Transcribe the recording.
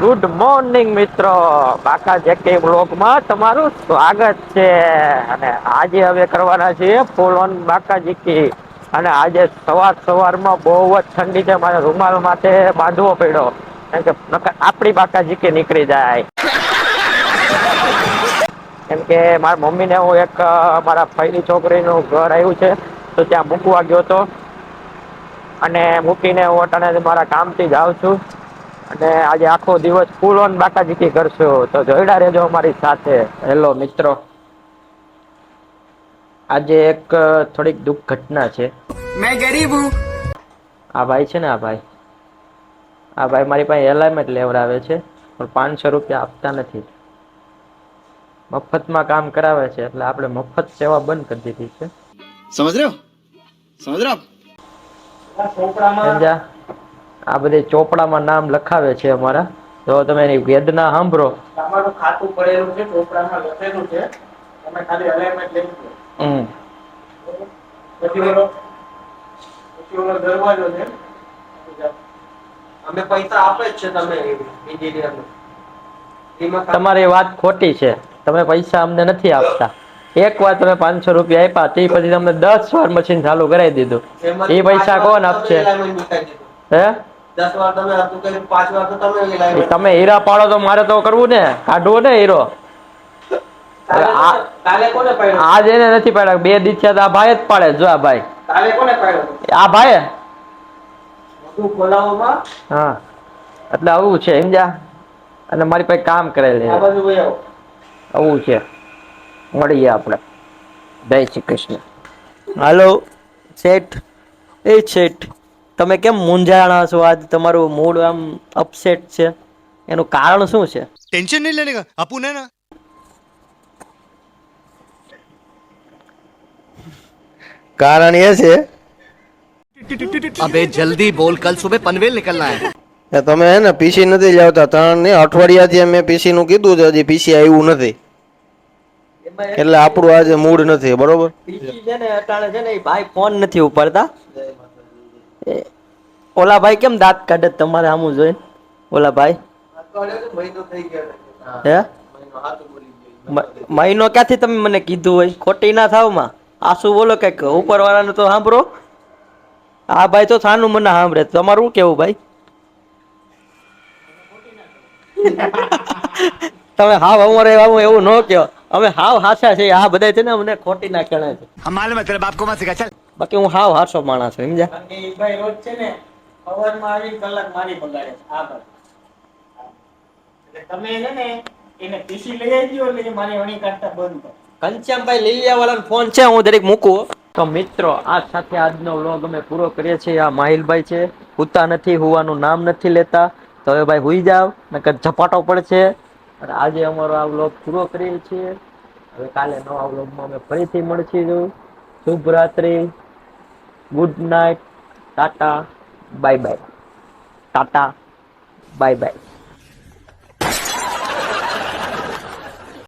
Good morning મિત્રો, બાકા જેકે બ્લોગમાં તમારું સ્વાગત છે. અને આજે હવે કરવાના છીએ ફૂલ ઓન બાકા જેકી. અને આજે સવારમાં બહુ જ ઠંડી છે, મારે રૂમાલ માથે બાંધવો પડ્યો. આપડી બાકા જીકે નીકળી જાય. કેમ કે મારા મમ્મી ને હું એક મારા ફઈની છોકરીનું ઘર આવ્યું છે. તો ત્યાં મૂકવા ગયો તો. અને મૂકીને હું અટાણે મારા કામથી જાઉં છું. અને આજે આખો દિવસ ફૂલ ઓન બાકાજીકી કરશું, તો જોઈડા રેજો અમારી સાથે. હેલો મિત્રો. આજે એક થોડીક દુઃખ ઘટના છે. मैं गरीब हूँ. આ ભાઈ છે ને, આ ભાઈ. આ ભાઈ મારી પાસે એલાઇમેન્ટ લેવડાવે છે, પણ 500 રૂપિયા આપતા નથી. મફતમાં કામ કરાવે છે, એટલે આપણે મફત સેવા બંધ કરી દીધી છે. समझ रहे हो? समझ रहे हो સમજ્યા? આ બધી ચોપડામાં નામ લખાવે છે અમારા. તો તમે એની વેદના સાંભળો. તમારું ખાતું પડેલું છે, ચોપડામાં લખેલું છે. તમે ખાલી અલાઇમેન્ટ લઈ લો. પછી ઓલો દરવાજો છે. અમે પૈસા આપે જ છે, તમે એન્જિનિયર. તમારી વાત ખોટી છે. તમે પૈસા અમને નથી આપતા. એક વાર તમે 500 રૂપિયા આપ્યા, તે પછી તમને 10 વાર મશીન ચાલુ કરાવી દીધું. એ પૈસા કોણ આપશે? હે 10 વાર તમે હતું કે 5 વાર તો તમે હીરા પાડો, તો મારે તો કરવું ને, કાઢવો ને હીરો. કાલે કોને પાડ્યો? આજ એને નથી પાડ્યો. 2 દિવસ થયા, આ ભાઈ જ પાડે. જો આ ભાઈ કાલે કોને પાડ્યો? આ ભાઈ. બધું ખોલાવવામાં. હા, એટલે આવું છે સમજ્યા. અને મારી પાસે કામ કરેલ છે. આવું છે. મળીએ આપણે. જય શ્રી કૃષ્ણ. હાલો શેઠ. એ શેઠ, તમે કેમ મૂંઝાણા છો? આજ તમારું મૂડ આમ અપસેટ છે. એનું કારણ શું છે? टेंशन नहीं लेने का, अपुन है ना. કારણ એ છે, अबे जल्दी बोल, कल सुबह पनवेल निकलना है. તમે હે ને પીસી નથી લાવતા. 3 અઠવાડિયાથી મેં પીસી નું કીધું છે, હજી પીસી આવ્યું નથી. એટલે આપણું આજે મૂડ નથી, બરોબર. પીસી છે ને અટાણે છે ને, એ ભાઈ ફોન નથી ઉપાડતા. ઓલા ભાઈ કેમ દાંત કાઢે તમારે આમું જોઈને? ઓલા ભાઈ હે મહિનો ક્યાંથી તમે મને કીધું હોય? ખોટી ના થાવ માં. આસુ બોલો કઈક ઉપર વાળાને તો સાંભળો. આ ભાઈ તો થાનું મને સાંભળે. તમારું શું કેવું ભાઈ? તમે હાવ અમારે એવું ન કહો. અમે હાવ હાસા છે. આ બધા છે ને અમને ખોટી ના કહેવાય છે. हम मालूम है तेरे बाप को मत सिखा चल. બાકી હું હાવ હાસો માણસ છું સમજ્યા. એ ભાઈ રોજ છે ને સવારમાં આવી કલાક મારી બગાડે છે. આ ભાઈ તમે છે ને એને પીસી લઈ આવજો, એટલે મારી વણી કાઢતા બંધ કરો. ઘનશ્યામભાઈ લીલિયા વાળાનો ફોન છે, હું દરેક મૂકું. તો મિત્રો, આ સાથે આજનો વ્લોગ અમે પૂરો કરીએ છીએ. આ માહિલભાઈ છે, હુતા નથી, હુવાનું નામ નથી લેતા. તો હવે ભાઈ હુઈ જાવ, નકર ઝપાટો પડશે. અને આજે અમારો આ વ્લોગ પૂરો કરીએ છીએ. હવે કાલે નવા વ્લોગમાં અમે ફરીથી મળીશું. શુભ રાત્રિ, good night, Tata bye bye. Tata bye bye.